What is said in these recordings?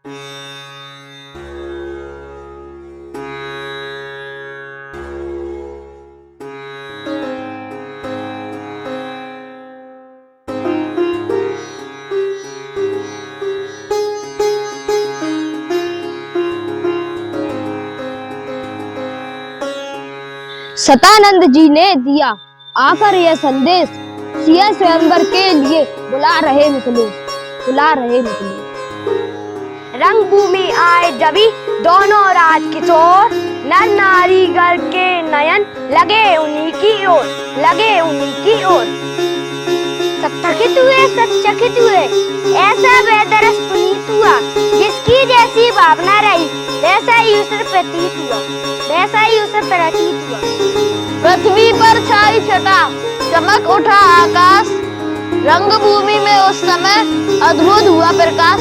सतानंद जी ने दिया आकर यह संदेश, सिया स्वयंवर के लिए बुला रहे मिथिलेश। रंगभूमि आए जबी दोनों राज किशोर, नर नारी गढ़ के नयन लगे उन्हीं की ओर। सब चकित हुए, ऐसा बेदरस पुनीत हुआ, जिसकी जैसी भावना रही वैसा ही उसे प्रतीत हुआ। पृथ्वी पर छाई छटा, चमक उठा आकाश, रंगभूमि में उस समय अद्भुत हुआ प्रकाश।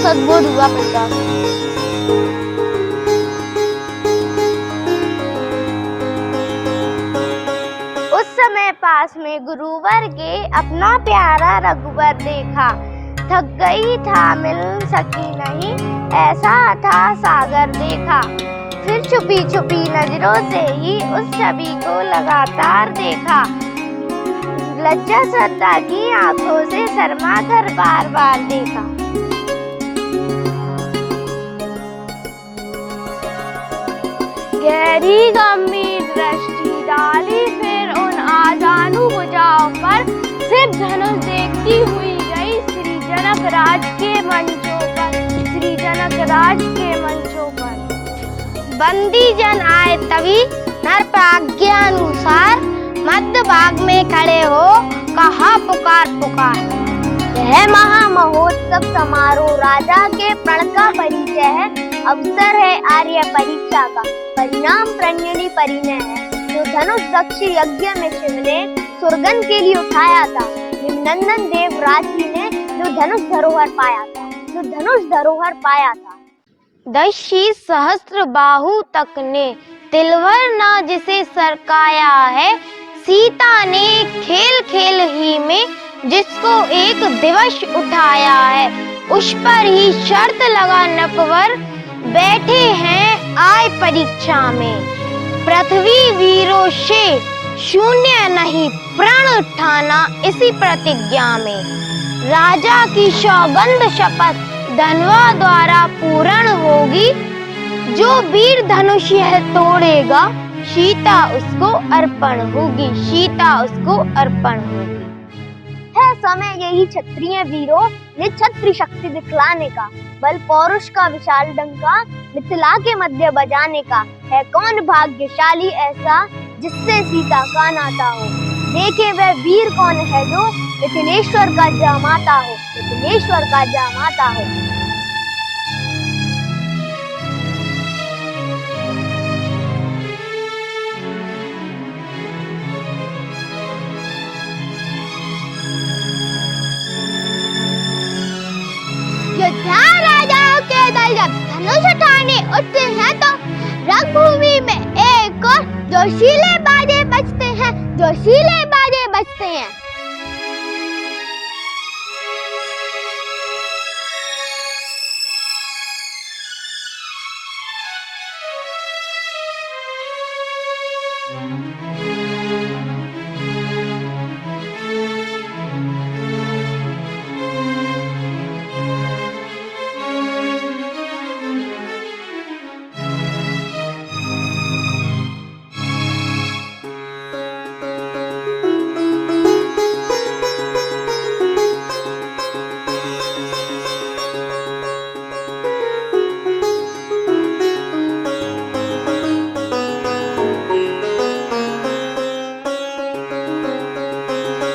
उस समय पास में गुरुवर के अपना प्यारा रघुवर देखा, थक गई था मिल सकी नहीं, ऐसा था सागर देखा। फिर छुपी छुपी नजरों से ही उस छवि को लगातार देखा, लज्जा श्रद्धा की आंखों से शर्मा कर बार बार देखा। गहरी गंभीर दृष्टि डाली फिर उन आजानु भुजाओं पर, सिर्फ धनुष देखती हुई गई श्री जनक राज के मंचों पर। बंदी जन आए तभी नर प्राज्ञानुसार, मध्य भाग में खड़े हो कहा पुकार। यह महा महोत्सव समारोह राजा के प्रण का परिचय है, अवसर है आर्य परीक्षा का, परिणाम प्रणयनी परिणय है। जो धनुष दक्ष यज्ञ में शिव ने सुरगन के लिए उठाया था, निम्नंदन देव राजी ने जो धनुष धरोहर पाया था। दशी सहस्त्र बाहु तक ने तिलवर ना जिसे सरकाया है, सीता ने खेल खेल ही में जिसको एक दिवस उठाया है। उस पर ही शर्त लगा नपवर, बैठे हैं आय परीक्षा में। पृथ्वी वीरों से शून्य नहीं प्रण ठाना इसी प्रतिज्ञा में। राजा की सौगंध शपथ धनवा द्वारा पूर्ण होगी, जो वीर धनुष यह तोड़ेगा सीता उसको अर्पण होगी। है समय यही क्षत्रिय वीरों ने छत्र शक्ति दिखलाने का, बल पौरुष का विशाल डंका मिथिला के मध्य बजाने का। है कौन भाग्यशाली ऐसा जिससे सीता का नाता हो, देखे वह वीर कौन है जो मिथिलेश्वर का जामाता हो। राजाओं के दल जब धनुष उठाने उठते हैं तो रणभूमि में एक और जोशीले बाजे बजते हैं।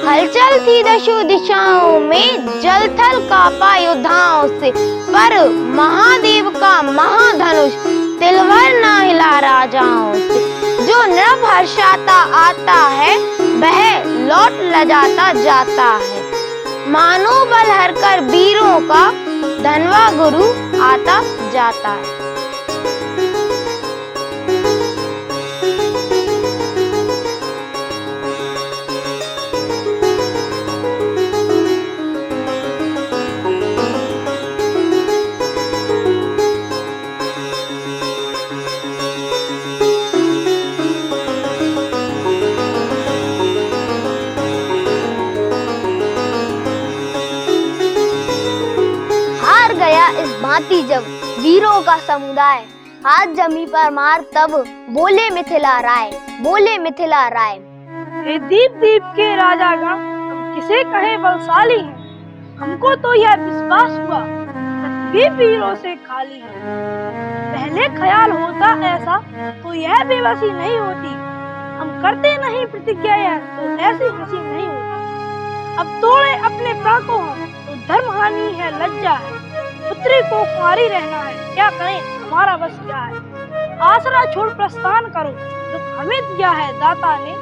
हलचल थी दशों दिशाओं में, जल थल कांपा योद्धाओं से, पर महादेव का महाधनुष तिलवर ना हिला राजाओं से। जो नभ हर्षाता आता है वह लौट लजाता जाता है, मानो बल हर कर वीरों का धनवा गुरु आता जाता है। भांति जब वीरों का समुदाय हाथ जमी पर मार तब बोले मिथिला राय, बोले मिथिला राय। हे दीप दीप के राजा गण, हम किसे कहे बलशाली हैं। हमको तो यह विश्वास हुआ पृथ्वी वीरों से खाली है। पहले ख्याल होता ऐसा तो यह बेबसी नहीं होती। हम करते नहीं प्रतिज्ञा यह तो ऐसी हंसी नहीं होती। अब तोड़े अपने प्राण को हम तो धर्म हानि है, लज्जा है। पुत्री को कुंवारी रहना है, क्या करें हमारा बस क्या है। आसरा छोड़ प्रस्थान करो, दुख हमें दिया है दाता ने।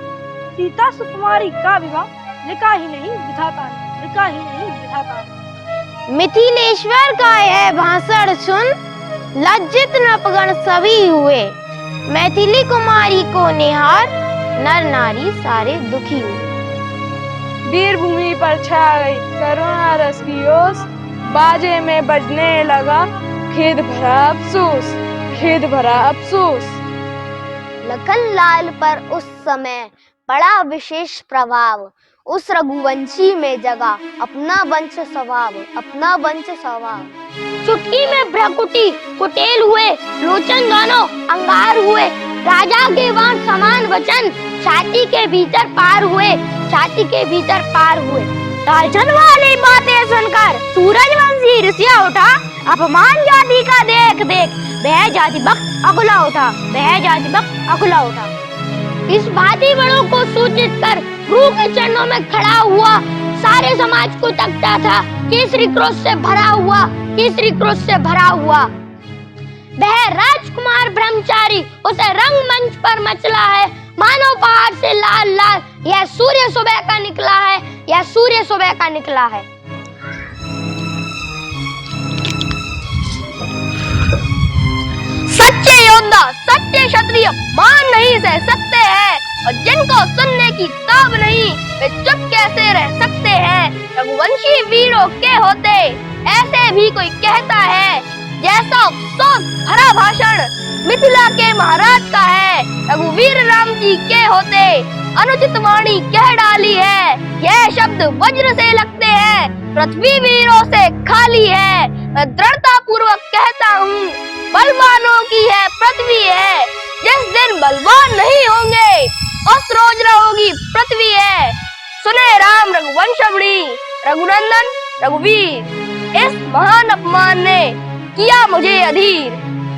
सीता सुकुमारी का विवाह लिखा ही नहीं विधाता ने, लिखा ही नहीं विधाता ने। मिथिलेश्वर का यह भाषण सुन लज्जित नृपगण सभी हुए। मैथिली कुमारी को निहार नर नारी सारे दुखी हुए। वीर भूमि पर छा गई करुणा रस की ओस, बाजे में बजने लगा खेद भरा अफसोस, खेद भरा अफसोस। लखन लाल पर उस समय बड़ा विशेष प्रभाव, उस रघुवंशी में जगा अपना वंश स्वभाव, अपना वंश स्वभाव। चुटकी में भ्रकुटी कुटेल हुए, लोचन दोनों अंगार हुए। राजा के वाण समान वचन छाती के भीतर पार हुए, छाती के भीतर पार हुए। लालचन वाली बातें सुनकर सूरजवंशी ऋषिया उठा, अपमान जाति का देख देख वह जाति भक्त अकुला उठा, वह जाति भक्त अकुला उठा। इस भांति बड़ों को सूचित कर गुरु के चरणों में खड़ा हुआ। सारे समाज को तकता था केसरी क्रोध से भरा हुआ, केसरी क्रोध से भरा हुआ। वह राजकुमार ब्रह्मचारी उसे रंगमंच पर मचला है, मानो पहाड़ से लाल लाल यह सूर्य सुबह का निकला है, यह सूर्य सुबह का निकला है। सच्चे योद्धा सच्चे क्षत्रिय मान नहीं सह सकते हैं, और जिनको सुनने की ताब नहीं वे चुप कैसे रह सकते हैं। रघुवंशी वीरों के होते ऐसे भी कोई कहता है, जैसा अफसोस भरा भाषण मिथिला के महाराज का है। रघुवीर राम जी के होते अनुचित वाणी कह डाली है, यह शब्द वज्र से लगते हैं, पृथ्वी वीरों से खाली है। मैं दृढ़ता पूर्वक कहता हूँ, बलवानों की है पृथ्वी है। जिस दिन बलवान नहीं होंगे उस रोज रहोगी पृथ्वी है। सुने राम रघुवंशवड़ी, रघुनंदन रघुवीर। इस महान अपमान ने किया मुझे अधीर,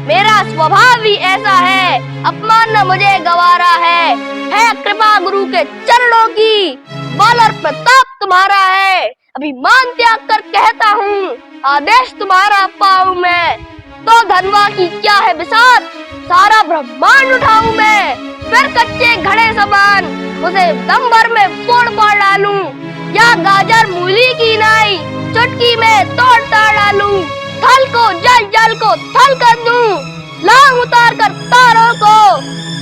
मेरा स्वभाव भी ऐसा है, अपमान न मुझे गवारा है। कृपा गुरु के चरणों की, बल और प्रताप तुम्हारा है। अभिमान त्याग कर कहता हूँ, आदेश तुम्हारा पाऊं मैं। तो धनवा की क्या है बिसात, सारा ब्रह्मांड उठाऊं मैं। फिर कच्चे घड़े समान उसे दम भर में फोड़ डालूं, या गाजर मूली की नाई चुटकी में तोड़ डालूं। थल को जल, जल को थल कर दूं, लांग उतार कर तारों को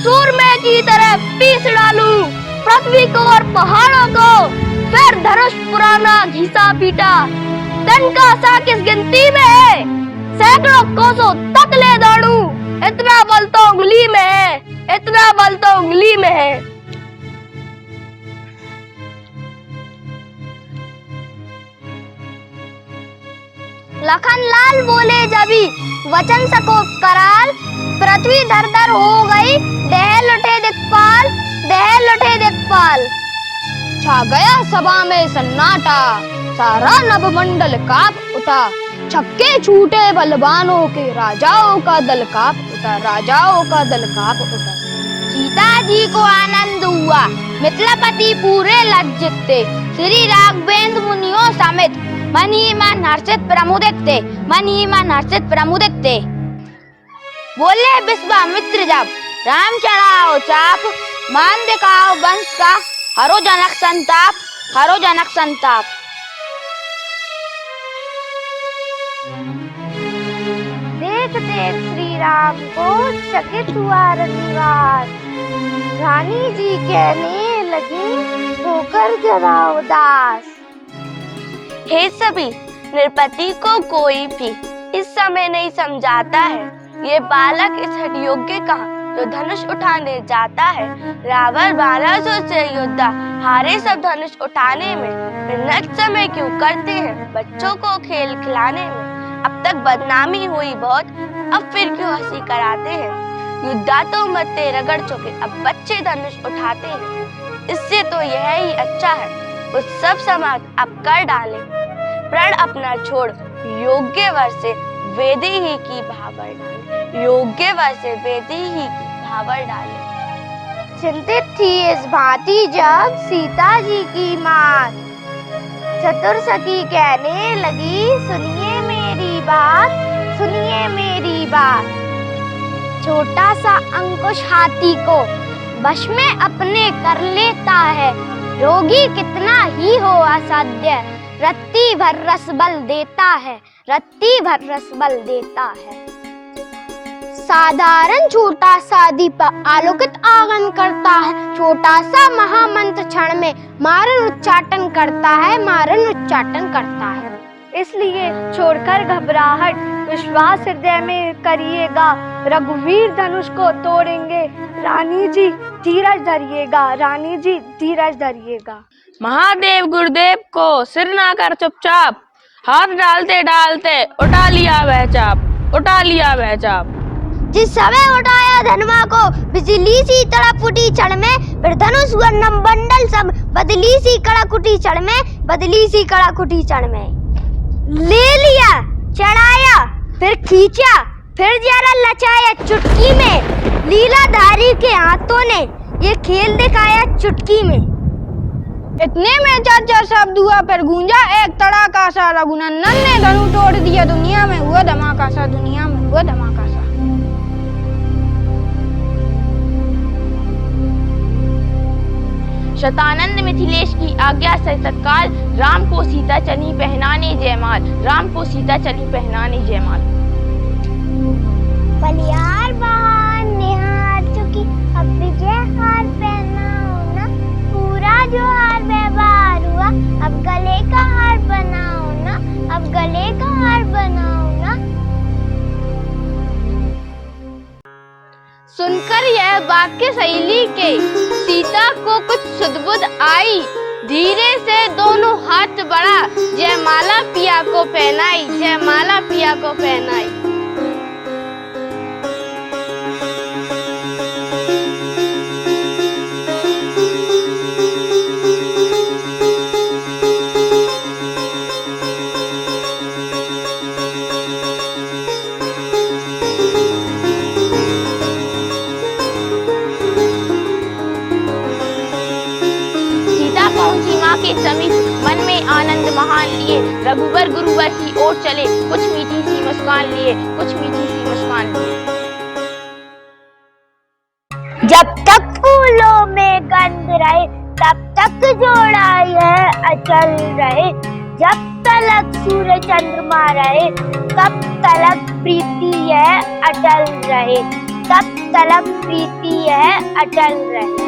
सूरमे की तरह पीस डालूं। पृथ्वी को और पहाड़ों को फिर धनुष पुराना घिसा पीटा। दंका सा किस गिनती में है, सैकड़ों कोसों तक ले दौड़ूं। इतना बल तो उंगली में है, इतना बल तो उंगली में है। लखन लाल बोले जबी वचन सको कराल, पृथ्वी धर धर हो गई दहल उठे दिक्पाल, दहल उठे दिक्पाल। छा गया सभा में सन्नाटा, सारा नभमंडल कांप उठा। छक्के छूटे बलवानों के, राजाओं का दल कांप उठा, राजाओं का दल कांप उठा। सीता जी को आनंद हुआ, मिथिलापति पूरे लज्जित थे। श्री राघवेंद्र मुनियों समेत मन ही मन हर्षित प्रमुदित थे, मन ही मन हर्षित प्रमुदित थे। बोले विश्वामित्र जब राम चढ़ाओ चाप, मान दिखाओ वंश का हरो जनक संताप, हरो जनक संताप। देख देख श्री राम को चकित हुआ रघुवीर, रानी जी कहने लगी होकर जरा उदास। हे सभी, नृपति को कोई भी इस समय नहीं समझाता है। ये बालक इस हठ योग्य का जो धनुष उठाने जाता है। रावण 1200 से योद्धा हारे सब धनुष उठाने में, फिर नष्ट समय क्यों करते हैं बच्चों को खेल खिलाने में। अब तक बदनामी हुई बहुत, अब फिर क्यों हंसी कराते हैं। युद्धातों मत्ते रगड़ चुके, अब बच्चे धनुष उठाते हैं। इससे तो यह ही अच्छा है, उस सब समाप्त अब कर डाले। प्रण अपना छोड़ योग्य वर से वेदी ही की भावर डाले, योग्य वर से वेदी ही की भावर डाले। चिंतित थी इस भांति जब सीता जी की मात, चतुर सखी कहने लगी सुनिए मेरी बात, सुनिए मेरी बात। छोटा सा अंकुश हाथी को वश में अपने कर लेता है, रोगी कितना ही हो असाध्य, रत्ती भर रस बल देता है, रत्ती भर रस बल देता है। साधारण छोटा सा दीपक आलोकित आंगन करता है, छोटा सा महामंत्र क्षण में मारन उच्चाटन करता है, मारन उच्चाटन करता है। इसलिए छोड़कर घबराहट विश्वास हृदय में करिएगा, रघुवीर धनुष को तोड़ेंगे। रानी जी धीरज धरिएगा, रानी जी धीरज धरिएगा। महादेव गुरुदेव को सिर ना कर चुपचाप, हाथ डालते डालते उठा लिया वह चाप, उठा लिया वह चाप। जिस समय उठाया धनवा को बिजली सी तड़प उठी चढ़ में, फिर धनुष हुआ नम बंडल सब बदली सी कड़क उठी चढ़ में, बदली सी कड़क उठी चढ़ में। ले लिया चढ़ाया फिर खींचा, फिर जरा लचाया चुटकी में, लीलाधारी के हाथों ने ये खेल दिखाया चुटकी में। इतने में चाचा शब्द हुआ, फिर गूंजा एक तड़ाका सा, रघुनंदन ने धनु तोड़ दिया, दुनिया में हुआ धमाका सा, दुनिया में हुआ धमाका सा। शतानंद मिथिलेश की आज्ञा से तत्काल राम को सीता चली पहनाने जयमाल, राम को सीता चली पहनाने जयमाल। बलिहार बहार निहार चुकी, अब विजय हार पहना हो ना, पूरा जो हार व्यवहार हुआ, अब गले का हार बनाओ ना, अब गले का हार बनाओ ना। सुनकर यह वाक्य शैली के सीता को कुछ सुध-बुध आई, धीरे से दोनों हाथ बढ़ा, जयमाला पिया को पहनाई, जयमाला पिया को पहनाई। के समीप मन में आनंद महान लिए, रघुवर गुरुवर की ओर चले, कुछ मीठी सी मुस्कान लिए, कुछ मीठी सी मुस्कान लिए। जब तक फूलों में गंध रहे, तब तक जोड़ा यह अचल रहे, जब तलक सूर्य चंद्रमा रहे, तब तलक प्रीति यह अटल रहे, तब तलक प्रीति यह अटल रहे।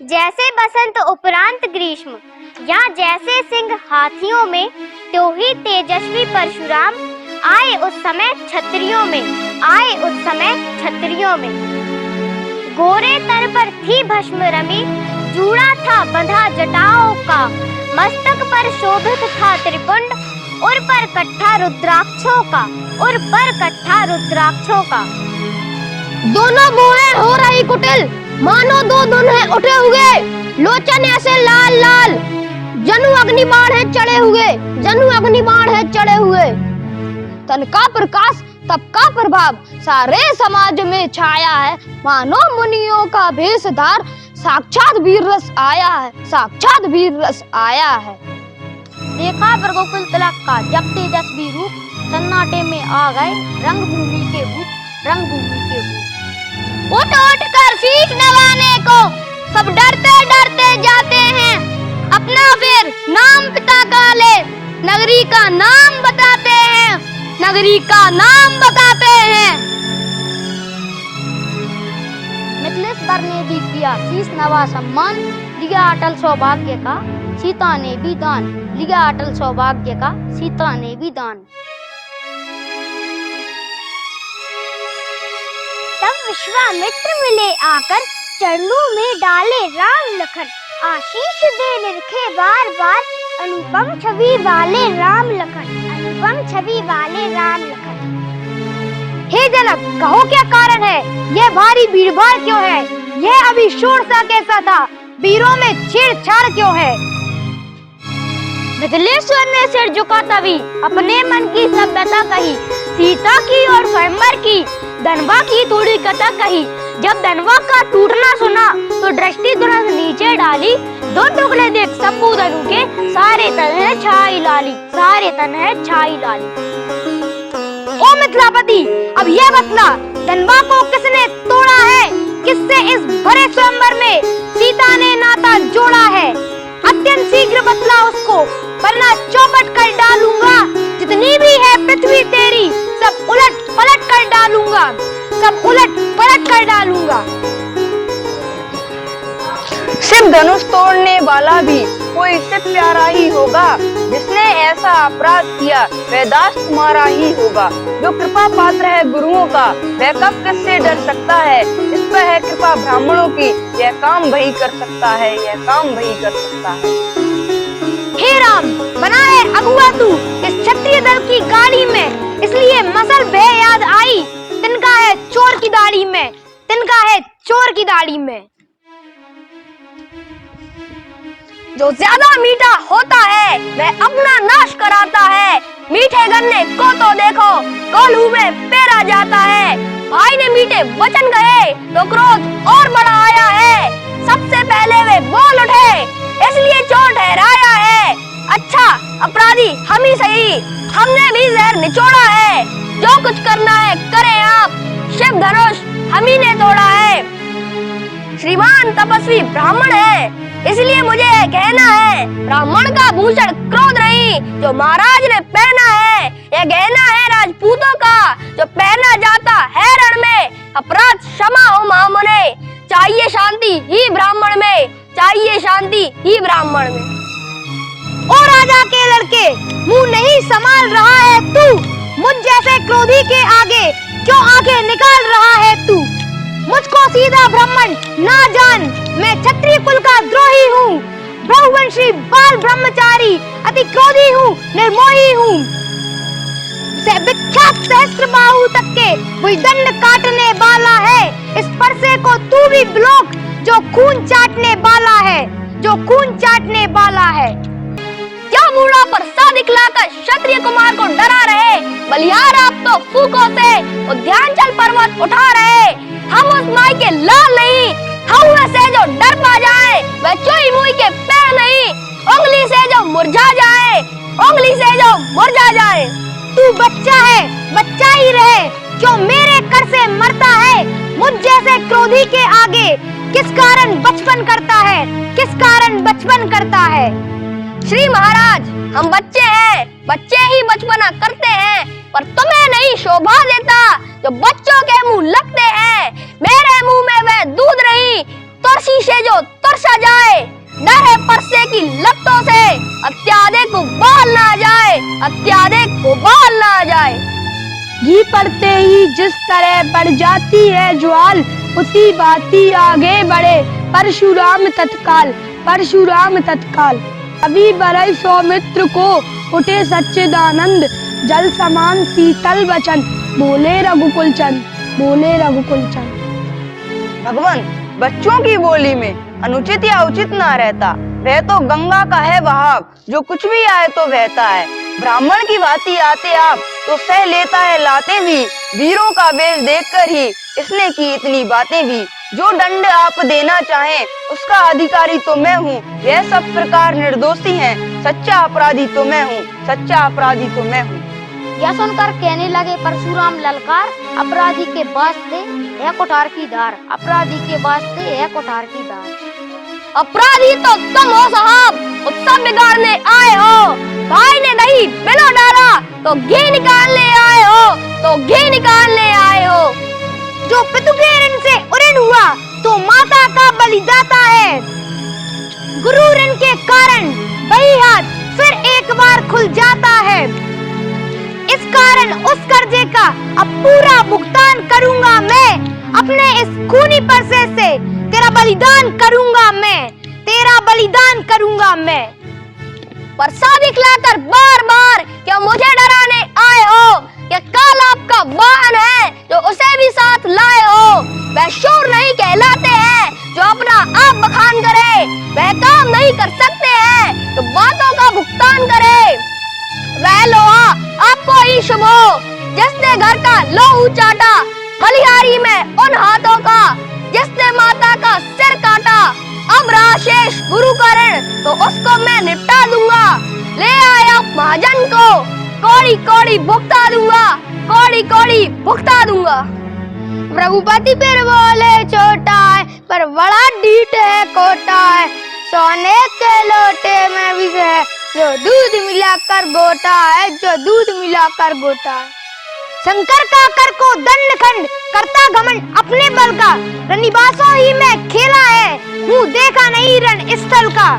जैसे बसंत उपरांत ग्रीष्म, या जैसे सिंह हाथियों में, त्यों ही तेजस्वी परशुराम आए उस समय क्षत्रियों में, आए उस समय क्षत्रियों में। घोरे तर पर थी भस्म रमी, जूड़ा था बंधा जटाओं का, मस्तक पर शोभित था त्रिपुंड, उर पर कट्ठा रुद्राक्षों का, उर पर कट्ठा रुद्राक्षों का। दोनों भुएं हो रही कुटिल, मानो दो दुल्हे उठे हुए, लोचन ऐसे लाल लाल, जनु अग्निबाण है चढ़े हुए, जनु अग्निबाण है चढ़े हुए। तन का प्रकाश तप का प्रभाव सारे समाज में छाया है, मानो मुनियों का भेषधार, साक्षात वीर रस आया है, साक्षात वीर रस आया है। देखा प्रगोकुल तिलक का जब तेजस्वी रूप, सन्नाटे में आ गए रंगभूमि के भूत, रंगभूमि के भूत। उठ उठ कर शीश नवाने को सब डरते डरते जाते हैं, अपना फिर नाम पिता का ले, नगरी का नाम बताते हैं, नगरी का नाम बताते हैं। मिथिलेश वर ने भी किया शीश नवा सम्मान, लिया अटल सौभाग्य का सीता ने भी दान, लिया अटल सौभाग्य का सीता ने भी दान। तब विश्वामित्र मिले आकर, चरणों में डाले राम लखन। आशीष दे निरखे बार बार, अनुपम छवि वाले राम लखन, अनुपम छवि वाले राम लखन। हे जनक, कहो क्या कारण है, यह भारी भीड़भाड़ क्यों है, यह अभी शोर सा कैसा था, वीरों में छेड़छाड़ क्यों है। मिथिलेश्वर ने सिर झुका तभी, अपने मन की सब व्यथा कही, सीता की और स्वयंवर की, धनवा की थोड़ी कथा कही। जब धनवा का टूटना सुना तो दृष्टि तुरंत नीचे डाली, दो टुकड़े देख सबू धनु के, सारे तन है छाई लाली, सारे तन है छाई लाली। ओ मिथिलापति, अब यह बतला, धनवा को किसने तोड़ा है, किससे इस भरे स्वयंवर में सीता ने नाता जोड़ा है। अत्यंत शीघ्र बतला उसको, वरना चौपट कर डालूंगा, जितनी भी है पृथ्वी तेरी, सब उलट पलट कर डालूंगा, सब उलट पलट कर डालूंगा। शिव धनुष तोड़ने वाला भी कोई इससे प्यारा ही होगा, जिसने ऐसा अपराध किया वह दास तुम्हारा ही होगा। जो कृपा पात्र है गुरुओं का, वह कब किससे डर सकता है, इस पर है कृपा ब्राह्मणों की, यह काम वही कर सकता है, यह काम वही कर सकता है। हे राम, बना है अगुआ तू इस क्षत्रिय दल की गाड़ी में, इसलिए मसल भय याद आई, तिनका है चोर की दाढ़ी में, तिनका है चोर की दाढ़ी में। जो ज्यादा मीठा होता है वह अपना नाश कराता है, मीठे गन्ने को तो देखो कोल्हू में पेरा जाता है। भाई ने मीठे वचन कहे तो क्रोध और बड़ा आया है, सबसे पहले वे बोल उठे इसलिए चोर ठहराया है। अच्छा अपराधी हम ही सही, हमने भी जहर निचोड़ा है, जो कुछ करना है करें आप, शिव धनुष हम ही ने तोड़ा है। श्रीमान तपस्वी ब्राह्मण है, इसलिए मुझे यह कहना है, ब्राह्मण का भूषण क्रोध नहीं जो महाराज ने पहना है, यह गहना है राजपूतों का जो पहना जाता है रण में। अपराध क्षमा हो महामुने, चाहिए शांति ही ब्राह्मण में, चाहिए शांति ही ब्राह्मण में। ओ राजा के लड़के, मुंह नहीं संभाल रहा है तू, मुझ जैसे क्रोधी के आगे क्यों आंखें निकाल रहा है तू। मुझको सीधा ब्राह्मण ना जान, मैं क्षत्रिय कुल का द्रोही हूँ, बहुवंशी बाल ब्रह्मचारी, अति क्रोधी हूँ, निर्मोही हूँ। विख्यात सहस्त्र बाहु तक के भुजदंड काटने वाला है, इस परसे को तू भी ब्लोक जो खून चाटने वाला है, जो खून चाटने वाला है। क्या बूढ़ा परसा दिखलाकर क्षत्रिय कुमार को डरा रहे, बलिहार आप तो फूकों से उद्यानचल पर्वत उठा रहे। हम उस माई के लाल नहीं, हवा से जो डर पा जाए, वह चोई मुई के पैर नहीं, उंगली से जो मुरझा जाए, उंगली से जो मुरझा जाए। तू बच्चा है, बच्चा ही रहे, क्यों मेरे कर से मरता है, मुझ जैसे क्रोधी के आगे किस कारण बचपन करता है, किस कारण बचपन करता है। श्री महाराज हम बच्चे हैं, बच्चे ही बचपना करते हैं, पर तुम्हें नहीं शोभा देता जो बच्चों के मुंह लगते हैं। मेरे मुंह में वह दूध नहीं, तुरसी से जो तरसा जाए, डर है परसे की लत्तों से, अत्याधिक उबाल ना जाए, अत्याधिक उबाल ना जाए। घी पड़ते ही जिस तरह बढ़ जाती है ज्वाल, उसी भांति आगे बढ़े परशुराम तत्काल, परशुराम तत्काल। अभी बरई सौमित्र को उठे सच्चिदानंद, जल समान शीतल वचन, बोले रघुकुल चंद, बोले रघुकुल चंद। भगवान, बच्चों की बोली में अनुचित या उचित ना रहता, वह तो गंगा का है बहाव, जो कुछ भी आए तो बहता है। ब्राह्मण की भांति आते आप तो सह लेता है लाते भी, वीरों का वेश देखकर ही इसने की इतनी बातें भी। जो दंड आप देना चाहें उसका अधिकारी तो मैं हूँ, यह सब प्रकार निर्दोषी हैं, सच्चा अपराधी तो मैं हूँ, सच्चा अपराधी तो मैं हूँ। यह सुनकर कहने लगे परशुराम ललकार, अपराधी के वास्ते है कोठार की धार, अपराधी के वास्ते है कोठार की धार। अपराधी तो तुम हो साहब, उत्सव बिगाड़ने आए हो। भाई ने दही बिलो डाला तो घी निकालने आए हो, तो घी निकालने आए हो। जो पितु के ऋण से उऋण हुआ तो माता का बलिदाता है, गुरु ऋण के कारण वही हाथ फिर एक बार खुल जाता है। इस कारण उस कर्जे का अब पूरा भुगतान करूंगा मैं। अपने इस खूनी परसे से तेरा बलिदान करूंगा मैं, तेरा बलिदान करूंगा मैं। परसा दिखलाकर बार बार क्या मुझे डराने आए हो? ये काल आपका वाहन है जो उसे भी साथ लाए हो। वह शूर नहीं कहलाते हैं जो अपना आप बखान करे, वह काम नहीं कर सकते हैं तो बातों का भुगतान करे। वह लोहा आपको ही शुभ हो जिसने घर का लोहू चाटा, बलिहारी में उन हाथों का जिसने माता का सिर काटा। अब रहा शेष गुरु का ऋण तो उसको मैं निपटा दूंगा। ले आया महाजन को कौड़ी कौड़ी भुगता दूंगा, कौड़ी कौड़ी भुगता दूंगा। रघुपति फिर बोले छोटा है पर बड़ा ढीठ है, कोटा है। सोने के लोटे में विष है जो दूध मिलाकर गोटा है, जो दूध मिलाकर गोटा है। शंकर का कर को दंड खंड करता घमंड अपने बल का, रनिवासों ही में खेला है मुंह देखा नहीं रण स्थल का।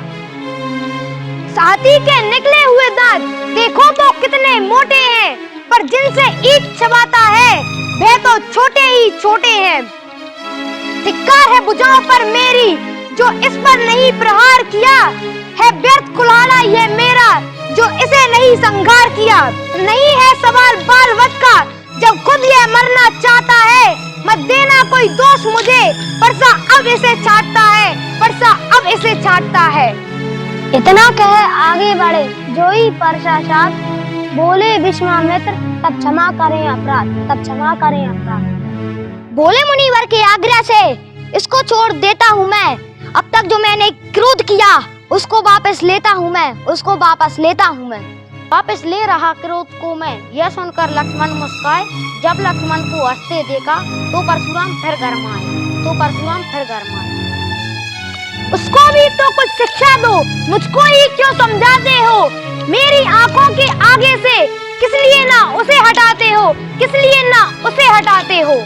साथी के निकले हुए दांत देखो तो कितने मोटे हैं, पर जिनसे ईंट चबाता है वे तो छोटे ही छोटे हैं। धिक्कार है भुजाओं पर मेरी जो इस पर नहीं प्रहार किया, है व्यर्थ कुलाला ये मेरा जो इसे नहीं संघार किया। नहीं है सवाल बाल वध का जब खुद यह मरना चाहता है, मत देना कोई दोष मुझे परसा अब इसे छाटता है, परसा अब इसे छाटता है। इतना कह आगे बढ़े जो ही परसा साथ, बोले विश्वामित्र तब क्षमा करें अपराध, तब क्षमा करें अपराध। बोले मुनिवर के आग्रह से इसको छोड़ देता हूँ मैं, अब तक जो मैंने क्रोध किया उसको वापस लेता हूँ मैं, उसको वापस लेता हूँ मैं। वापस ले रहा क्रोध को मैं। यह सुनकर लक्ष्मण मुस्काए, जब लक्ष्मण को हंसते देखा तो परशुराम फिर गरमाए, तो परशुराम फिर गरमाए। उसको भी तो कुछ शिक्षा दो, मुझको ही क्यों समझाते हो? मेरी आंखों के आगे से किस लिए ना उसे हटाते हो, किस लिए ना उसे हटाते हो?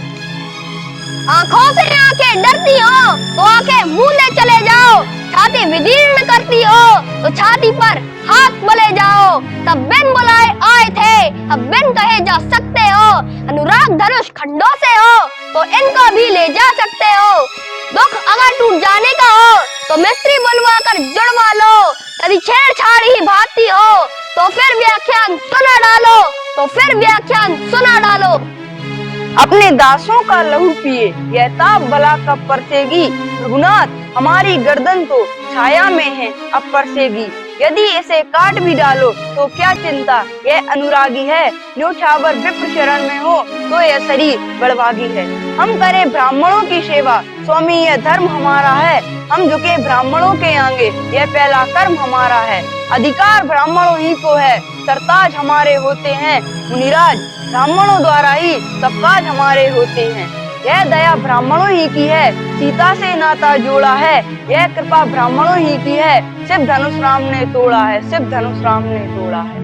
आंखों से आंखें डरती हो तो आंखें मूंदे चले जाओ, छाती विदीर्ण करती हो तो छाती पर हाथ मले जाओ। तब बिन बुलाए आए थे, अब बिन कहे जा सकते हो। अनुराग धनुष खंडों से हो तो इनको भी ले जा सकते हो। दुख अगर टूट जाने का हो तो मिस्त्री बुलवा कर जुड़वा लो। यदि छेड़छाड़ ही भाती हो तो फिर व्याख्यान सुना डालो, तो फिर व्याख्यान सुना डालो। अपने दासों का लहू पिए यह ताप भला कब परसेगी। रघुनाथ हमारी गर्दन तो छाया में है अब परसेगी। यदि इसे काट भी डालो तो क्या चिंता, यह अनुरागी है। न्योछावर विप्र शरण में हो तो यह शरीर बड़भागी है। हम करें ब्राह्मणों की सेवा स्वामी यह धर्म हमारा है। हम झुके ब्राह्मणों के आगे यह पहला कर्म हमारा है। अधिकार ब्राह्मणों ही को है सरताज हमारे होते हैं। मुनिराज ब्राह्मणों द्वारा ही सब काज हमारे होते हैं। यह दया ब्राह्मणों ही की है सीता से नाता जोड़ा है। यह कृपा ब्राह्मणों ही की है शिव धनुष राम ने तोड़ा है, शिव धनुष राम ने तोड़ा है।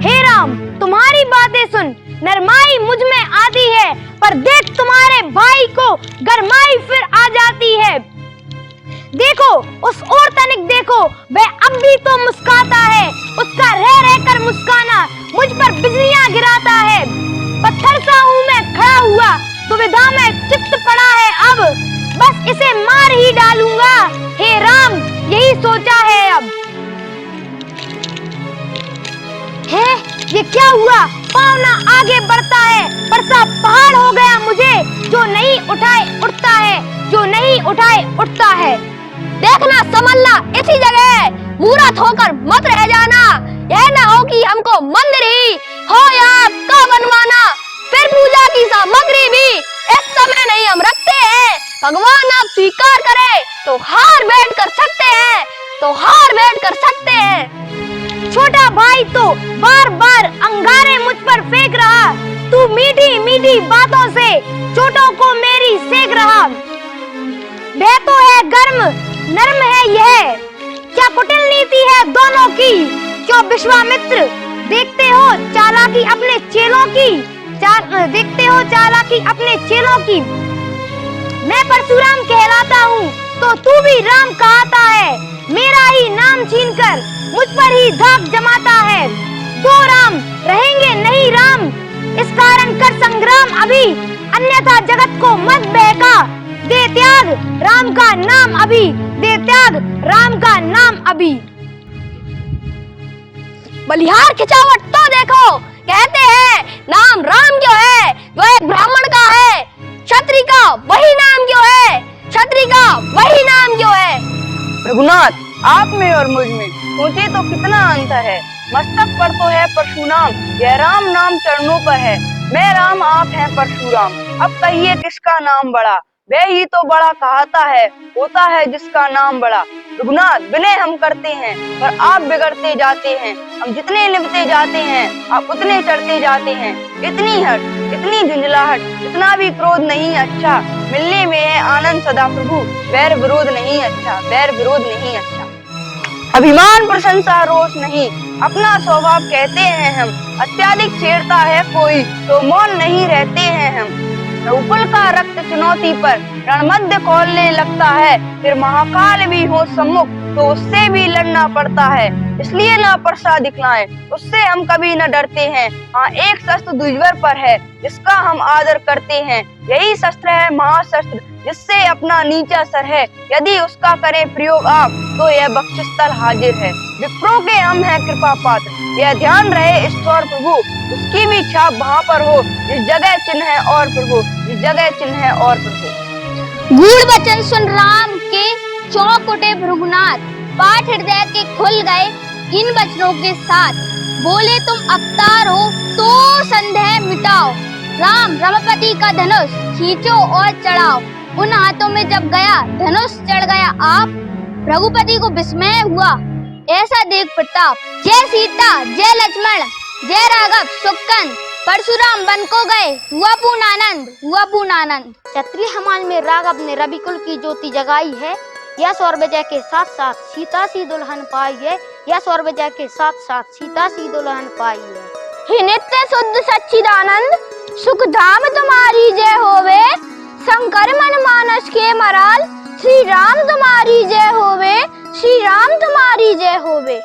हे राम तुम्हारी बातें सुन नरमाई मुझ में आती है, पर देख तुम्हारे भाई को गरमाई फिर आ जाती है। देखो उस ओर तनिक देखो वह अब भी तो मुस्काता है, उसका रह रह कर मुस्काना मुझ पर बिजलियां गिराता है। पत्थर सा हूँ मैं खड़ा हुआ दुविधा में चित्त पड़ा है अब, बस इसे मार ही डालूंगा। हे राम यही सोचा है अब। है ये क्या हुआ? पावना आगे बढ़ता है परसा पहाड़ हो गया मुझे, जो नहीं उठाए उठता है, जो नहीं उठाए उठता है। देखना संभलना इसी जगह, मूर्त होकर मत रह जाना। यह ना हो कि हमको मंदिर ही हो या का बनवाना। फिर पूजा की सामग्री भी इस समय नहीं हम रखते हैं। भगवान आप स्वीकार करे तो हार भेंट कर सकते हैं, तो हार भेंट कर सकते हैं। छोटा भाई तो बार बार अंगारे मुझ पर फेंक रहा, तू मीठी मीठी बातों से चोटों को मेरी सेक रहा। वह तो है गर्म नर्म है यह, क्या कुटिल नीति है दोनों की। क्यों विश्वामित्र देखते हो चालाकी अपने चेलों की, देखते हो चालाकी अपने चेलों की। मैं परशुराम कहलाता हूँ तो तू भी राम कहता है। मेरा ही नाम छीनकर मुझ पर ही धाक जमाता है। दो राम रहेंगे नहीं राम, अभी, अन्यथा जगत को मत बहका। दे त्याग राम का नाम अभी, दे त्याग राम का नाम अभी। बलिहार खिंचावट तो देखो, कहते हैं नाम राम क्यों है, वो एक ब्राह्मण का है। क्षत्रिय का वही नाम क्यों है, क्षत्रिय का वही नाम क्यों है। रघुनाथ, आप में और मुझ में सोचे तो कितना अंतर है। मस्तक पर तो है परशुराम, यह राम नाम चरणों पर है। मैं राम, आप हैं परशुराम, अब कहिए किसका नाम बड़ा। वह ही तो बड़ा कहता है, होता है जिसका नाम बड़ा। रघुनाथ, विनय हम करते हैं पर आप बिगड़ते जाते हैं। हम जितने निभते जाते हैं आप उतने चढ़ते जाते हैं। इतनी हट, इतनी झुंझलाहट, इतना भी क्रोध नहीं अच्छा। मिलने में है आनंद सदा प्रभु, वैर विरोध नहीं अच्छा, वैर विरोध नहीं अच्छा। अभिमान प्रशंसा रोष नहीं, अपना स्वभाव कहते हैं हम। अत्याधिक छेड़ता है कोई तो मौन नहीं रहते हैं हम। रघुकुल का रक्त चुनौती पर रणमध्य खोलने लगता है, फिर महाकाल भी हो सम्मुख तो उससे भी लड़ना पड़ता है। इसलिए ना परसा दिखलाएं, उससे हम कभी न डरते हैं। हाँ, एक शस्त्र द्विजवर पर है जिसका हम आदर करते हैं। यही शस्त्र है महाशस्त्र, जिससे अपना नीचा सर है। यदि उसका करें प्रयोग आप तो यह बख्शिश स्थल हाजिर है। विप्रों के हम हैं कृपा पात्र, यह ध्यान रहे ईश्वर प्रभु। उसकी भी छाप वहाँ पर हो जिस जगह चिन्ह है और प्रभु, जिस जगह चिन्ह है और प्रभु। गूढ़ वचन सुन राम के चौंक उठे भृगुनाथ, पाठ हृदय के खुल गए इन वचनों के साथ। बोले तुम अवतार हो तो संदेह मिटाओ, राम रमापति का धनुष खींचो और चढ़ाओ। उन हाथों में जब गया धनुष चढ़ गया आप, रघुपति को विस्मय हुआ ऐसा देख प्रताप। जय सीता जय लक्ष्मण जय राघव सुकंद, परशुराम वन को गए हुआ पूर्ण आनंद, हुआ पूर्ण आनंद। क्षत्रिय हमाल में राघव ने रविकुल की ज्योति जगाई है। यश और विजय के साथ साथ सीता सी दुल्हन पाई है, यश और विजय के साथ साथ सीता सी दुल्हन पाई है। हे नित्य शुद्ध सच्चिदानंद, सुख धाम तुम्हारी जय होवे। शंकर मन मानस के मराल, श्री राम तुम्हारी जय होवे, श्री राम तुम्हारी जय होवे।